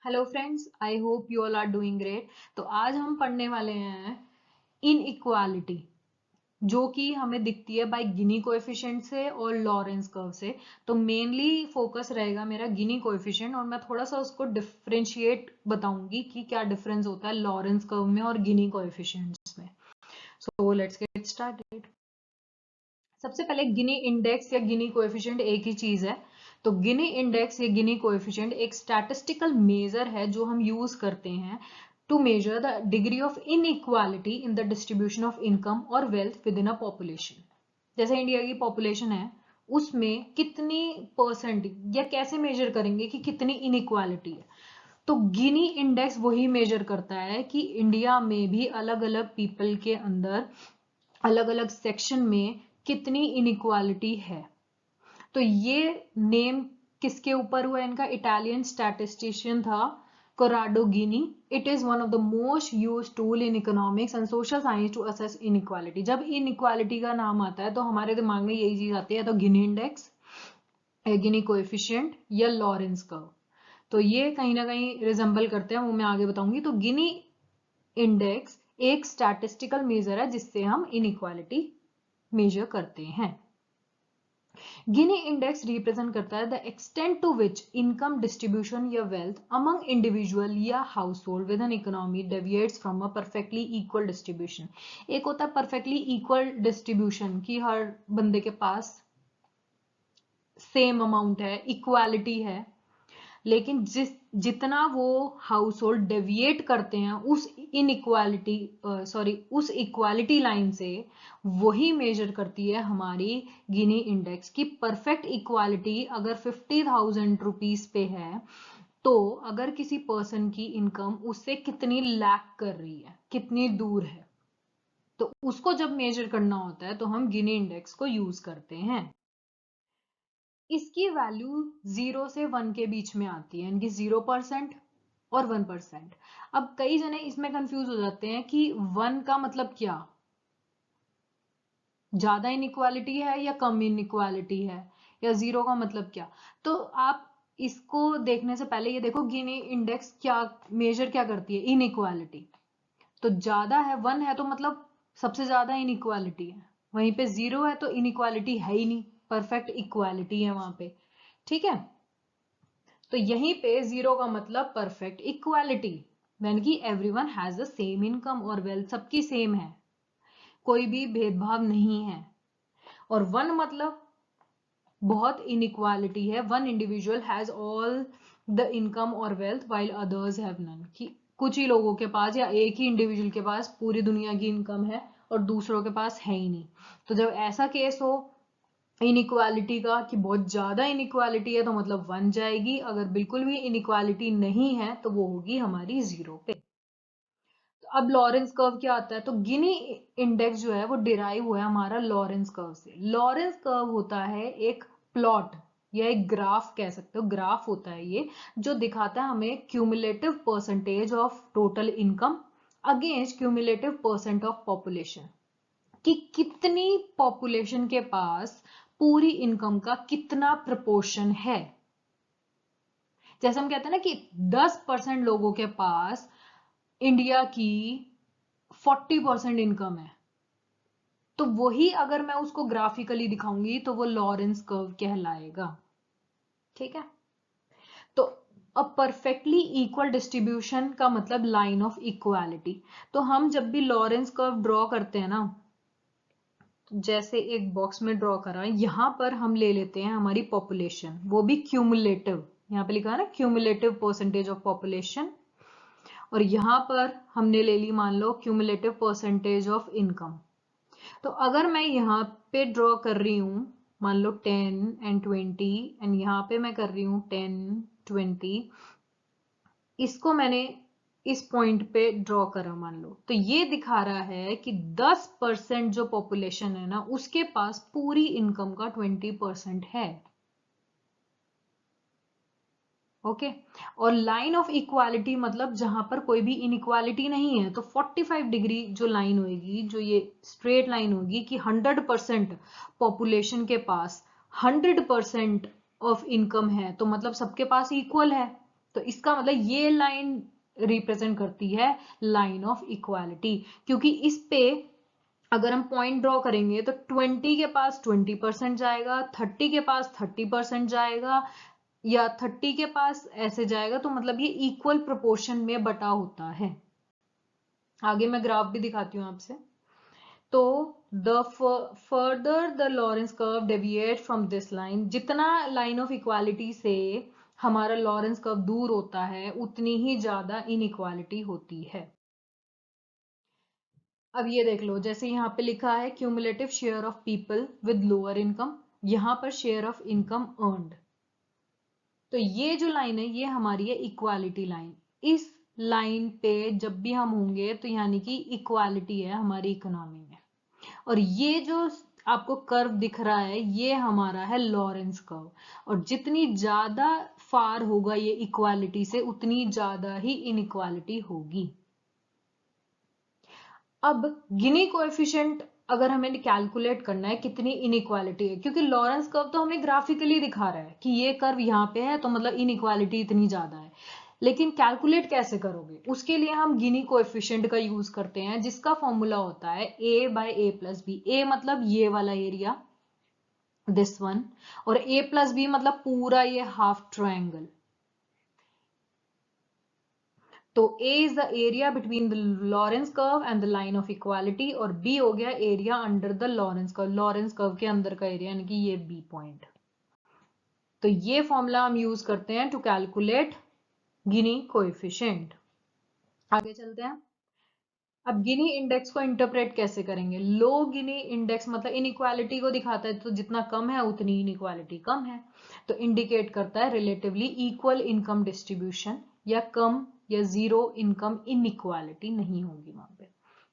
Hello friends, I hope you all are doing great. तो आज हम पढ़ने वाले हैं इनइक्वालिटी, जो कि हमें दिखती है बाय गिनी कोएफिशिएंट से और लॉरेंस कर्व से। तो मेनली फोकस रहेगा मेरा गिनी कोएफिशिएंट, और मैं थोड़ा सा उसको डिफरेंशिएट बताऊंगी कि क्या डिफरेंस होता है लॉरेंस कर्व में और गिनी कोएफिशिएंट्स में। So let's get started. सबसे पहले गिनी इंडेक्स या गिनी कोएफिशिएंट एक ही चीज है। तो गिनी इंडेक्स या गिनी कोएफिशिएंट एक स्टैटिस्टिकल मेजर है जो हम यूज करते हैं to measure the degree of inequality in the distribution of income और wealth within a population. जैसे इंडिया की पॉपुलेशन है, उसमें कितनी परसेंट या कैसे मेजर करेंगे कि कितनी इनइक्वालिटी है। तो गिनी इंडेक्स वही मेजर करता है कि इंडिया में भी अलग अलग पीपल के अंदर अलग अलग सेक्शन में कितनी इनइक्वालिटी है। तो ये नेम किसके ऊपर हुआ इनका? इटालियन स्टैटिस्टिशियन था Corrado Gini. It is one of the most used tool in economics and social science to assess inequality. जब इनइक्वालिटी का नाम आता है तो हमारे दिमाग में यही चीज आती है, तो गिनी इंडेक्स, गिनी कोएफिशिएंट या लॉरेंस कर्व। तो ये कहीं ना कहीं रिजेंबल करते हैं, वो मैं आगे बताऊंगी। तो गिनी इंडेक्स एक स्टैटिस्टिकल मेजर है जिससे हम इनइक्वालिटी मेजर करते हैं। गिनी इंडेक्स रिप्रेजेंट करता है the extent to which income distribution या वेल्थ अमंग इंडिविजुअल या household with an economy deviates from a perfectly equal distribution. एक होता है परफेक्टली इक्वल डिस्ट्रीब्यूशन कि हर बंदे के पास सेम अमाउंट है, इक्वालिटी है, लेकिन जितना वो हाउस होल्ड डेविएट करते हैं उस इनइक्वालिटी उस इक्वालिटी लाइन से, वही मेजर करती है हमारी गिनी इंडेक्स की परफेक्ट इक्वालिटी। अगर 50,000 रुपीज पे है, तो अगर किसी पर्सन की इनकम उससे कितनी लैक कर रही है, कितनी दूर है, तो उसको जब मेजर करना होता है तो हम गिनी इंडेक्स को यूज करते हैं। इसकी वैल्यू 0 से 1 के बीच में आती है, यानी 0% और 1%। अब कई जने इसमें कंफ्यूज हो जाते हैं कि 1 का मतलब क्या, ज्यादा इनइक्वालिटी है या कम इनइक्वालिटी है, या 0 का मतलब क्या। तो आप इसको देखने से पहले ये देखो गिनी इंडेक्स क्या मेजर क्या करती है, इनइक्वालिटी। तो ज्यादा है, 1 है तो मतलब सबसे ज्यादा इनइक्वालिटी है, वहीं पे 0 है तो इनइक्वालिटी है ही नहीं, परफेक्ट इक्वालिटी है वहां पे। ठीक है, तो यहीं पे 0 का मतलब परफेक्ट इक्वालिटी, यानी कि everyone has the same income और वेल्थ, सबकी सेम है, कोई भी भेदभाव नहीं है। और 1 मतलब बहुत इनइक्वालिटी है, one individual has all the income और wealth while others have none, कि कुछ ही लोगों के पास या एक ही इंडिविजुअल के पास पूरी दुनिया की इनकम है और दूसरों के पास है ही नहीं। तो जब ऐसा केस हो इनइक्वालिटी का कि बहुत ज्यादा इनइक्वालिटी है, तो मतलब 1 जाएगी, अगर बिल्कुल भी इनइक्वालिटी नहीं है तो वो होगी हमारी 0 पे। तो अब लॉरेंस कर्व क्या आता है? तो गिनी इंडेक्स जो है वो डिराइव हुआ है हमारा लॉरेंस कर्व से। लॉरेंस कर्व होता है एक प्लॉट या एक ग्राफ कह सकते हो, ग्राफ होता है ये, जो दिखाता है हमें cumulative percentage of total income against cumulative percent of population, कि कितनी पॉपुलेशन के पास पूरी इनकम का कितना प्रपोर्शन है। जैसे हम कहते हैं ना कि 10% लोगों के पास इंडिया की 40% इनकम है, तो वही अगर मैं उसको ग्राफिकली दिखाऊंगी तो वो लॉरेंस कर्व कहलाएगा। ठीक है, तो अ परफेक्टली इक्वल डिस्ट्रीब्यूशन का मतलब लाइन ऑफ इक्वालिटी। तो हम जब भी लॉरेंस कर्व ड्रॉ करते हैं ना, जैसे एक बॉक्स में ड्रॉ करा, यहां पर हम ले लेते हैं हमारी पॉपुलेशन, वो भी क्यूमुलेटिव, यहाँ पे लिखा है ना क्यूमुलेटिव परसेंटेज ऑफ पॉपुलेशन, और यहां पर हमने ले ली मान लो क्यूमुलेटिव परसेंटेज ऑफ इनकम। तो अगर मैं यहाँ पे ड्रॉ कर रही हूँ मान लो 10 एंड 20, एंड यहाँ पे मैं कर रही हूँ 10 20, इसको मैंने इस पॉइंट पे ड्रॉ करा मान लो, तो ये दिखा रहा है कि 10% जो पॉपुलेशन है ना, उसके पास पूरी इनकम का 20% है। ओके, और लाइन ऑफ इक्वालिटी मतलब जहां पर कोई भी इनइक्वालिटी नहीं है, तो 45 डिग्री जो लाइन होगी, जो ये स्ट्रेट लाइन होगी कि 100% पॉपुलेशन के पास 100% ऑफ इनकम है, तो मतलब सबके पास इक्वल है, तो इसका मतलब ये लाइन रिप्रेजेंट करती है लाइन ऑफ इक्वालिटी, क्योंकि इस पे अगर हम पॉइंट ड्रॉ करेंगे तो 20 के पास 20% जाएगा, 30 के पास 30% जाएगा, या 30 के पास ऐसे जाएगा, तो मतलब ये इक्वल प्रोपोर्शन में बटा होता है। आगे मैं ग्राफ भी दिखाती हूँ आपसे। तो the further the Lorenz curve deviate from this line, जितना लाइन ऑफ इक्वालिटी से हमारा लॉरेंस कर्व दूर होता है उतनी ही ज्यादा इनइक्वालिटी होती है। अब ये देख लो, जैसे यहाँ पे लिखा है cumulative share of people with lower income, यहाँ पर शेयर ऑफ इनकम अर्नड। तो ये जो लाइन है ये हमारी है इक्वालिटी लाइन। इस लाइन पे जब भी हम होंगे तो यानी कि इक्वालिटी है हमारी इकोनॉमी में। और ये जो आपको कर्व दिख रहा है ये हमारा है लॉरेंस कर्व, और जितनी ज्यादा फार होगा ये इक्वालिटी से उतनी ज्यादा ही इनइक्वालिटी होगी। अब गिनी कोएफिशिएंट अगर हमें कैलकुलेट करना है कितनी इनइक्वालिटी है, क्योंकि लॉरेंस कर्व तो हमें ग्राफिकली दिखा रहा है कि ये कर्व यहाँ पे है तो मतलब इनइक्वालिटी इतनी ज्यादा है, लेकिन कैलकुलेट कैसे करोगे उसके लिए हम गिनी कोएफिशिएंट का यूज करते हैं, जिसका फॉर्मूला होता है a by a plus B. A मतलब ये वाला एरिया, दिस वन, और a प्लस बी मतलब पूरा ये हाफ ट्रायंगल। तो A is the area between the Lorenz curve and the line of equality, और B हो गया area under the Lorenz curve, Lorenz curve के अंदर का एरिया, यानी कि ये B पॉइंट। तो ये फॉर्मूला हम यूज करते हैं टू कैलकुलेट गिनी कोएफिशिएंट। आगे चलते हैं। अब गिनी इंडेक्स को इंटरप्रेट कैसे करेंगे? लो गिनी इंडेक्स मतलब इनइक्वालिटी को दिखाता है, तो जितना कम है उतनी इनइक्वालिटी कम है, तो इंडिकेट करता है रिलेटिवली इक्वल इनकम डिस्ट्रीब्यूशन, या कम या जीरो इनकम इनइक्वालिटी नहीं होगी वहां पे।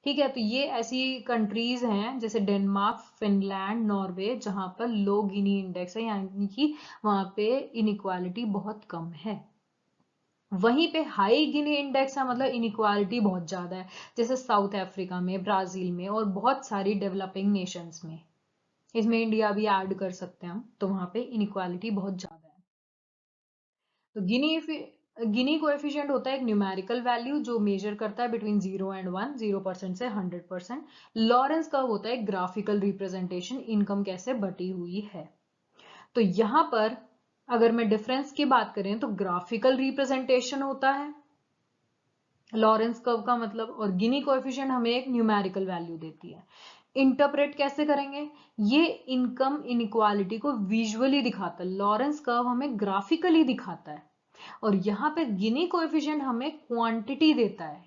ठीक है, तो ये ऐसी कंट्रीज हैं जैसे डेनमार्क, फिनलैंड, नॉर्वे, जहां पर लो गिनी इंडेक्स है, यानी कि वहां पे इनइक्वालिटी बहुत कम है। वहीं पे हाई गिनी इंडेक्स है मतलब इनइक्वालिटी बहुत ज्यादा है, जैसे साउथ अफ्रीका में, ब्राजील में, और बहुत सारी डेवलपिंग नेशंस में, इसमें इंडिया भी ऐड कर सकते हैं हम, तो वहां पे इनइक्वालिटी बहुत ज्यादा है। तो गिनी कोएफिशिएंट होता है एक न्यूमेरिकल वैल्यू जो मेजर करता है बिटवीन 0 एंड 1, 0% से 100%। लॉरेंस कर्व होता है ग्राफिकल रिप्रेजेंटेशन, इनकम कैसे बटी हुई है। तो यहां पर अगर मैं डिफरेंस की बात करें तो ग्राफिकल रिप्रेजेंटेशन होता है लॉरेंस कर्व का मतलब, और गिनी कोएफिशिएंट हमें एक न्यूमेरिकल वैल्यू देती है। इंटरप्रेट कैसे करेंगे? ये इनकम इनइक्वालिटी को विजुअली दिखाता है, लॉरेंस कर्व हमें ग्राफिकली दिखाता है, और यहाँ पे गिनी कोएफिशिएंट हमें क्वांटिटी देता है,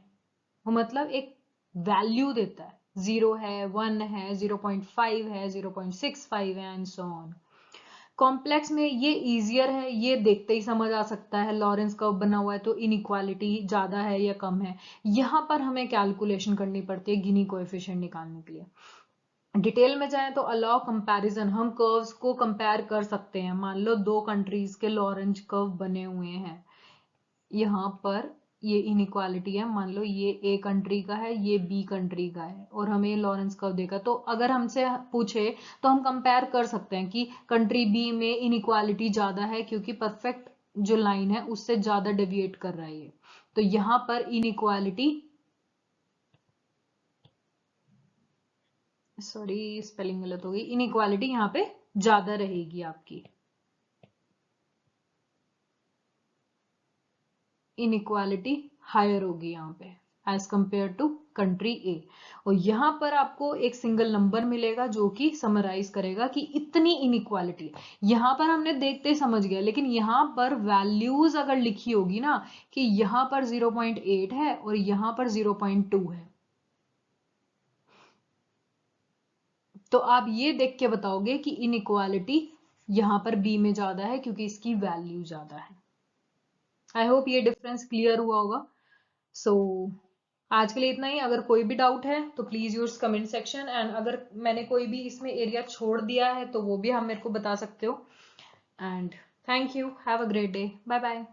मतलब एक वैल्यू देता है, 0 है, 1 है, 0.5 है, 0.65 है, एंड सो ऑन। कॉम्प्लेक्स में ये इजियर है, ये देखते ही समझ आ सकता है लॉरेंस कर्व बना हुआ है तो इनइक्वालिटी ज्यादा है या कम है। यहाँ पर हमें कैलकुलेशन करनी पड़ती है गिनी कोएफिशिएंट निकालने के लिए। डिटेल में जाए तो अलाउ कंपैरिजन, हम कर्व्स को कंपेयर कर सकते हैं। मान लो दो कंट्रीज के लॉरेंस कर्व बने हुए हैं, यहाँ पर ये इनइक्वालिटी है, मान लो ये ए कंट्री का है, ये बी कंट्री का है, और हमें लॉरेंस कर्व देगा, तो अगर हमसे पूछे तो हम कंपेयर कर सकते हैं कि कंट्री बी में इनइक्वालिटी ज्यादा है क्योंकि परफेक्ट जो लाइन है उससे ज्यादा डेविएट कर रहा है ये, तो यहाँ पर इनइक्वालिटी, सॉरी स्पेलिंग गलत हो गई, इनइक्वालिटी यहाँ पे ज्यादा रहेगी आपकी, इनइक्वालिटी हायर होगी यहाँ पे एज कंपेयर टू कंट्री ए। और यहाँ पर आपको एक सिंगल नंबर मिलेगा जो कि समराइज करेगा कि इतनी इनइक्वालिटी। यहाँ पर हमने देखते ही समझ गया, लेकिन यहाँ पर वैल्यूज अगर लिखी होगी ना कि यहाँ पर 0.8 है और यहाँ पर 0.2 है, तो आप ये देख के बताओगे कि इनइक्वालिटी यहाँ पर बी में ज्यादा है क्योंकि इसकी वैल्यू ज्यादा है। आई होप ये डिफरेंस क्लियर हुआ होगा। सो आज के लिए इतना ही। अगर कोई भी डाउट है तो please use comment section, and अगर मैंने कोई भी इसमें एरिया छोड़ दिया है तो वो भी आप मेरे को बता सकते हो। And thank you, have a great day, bye bye.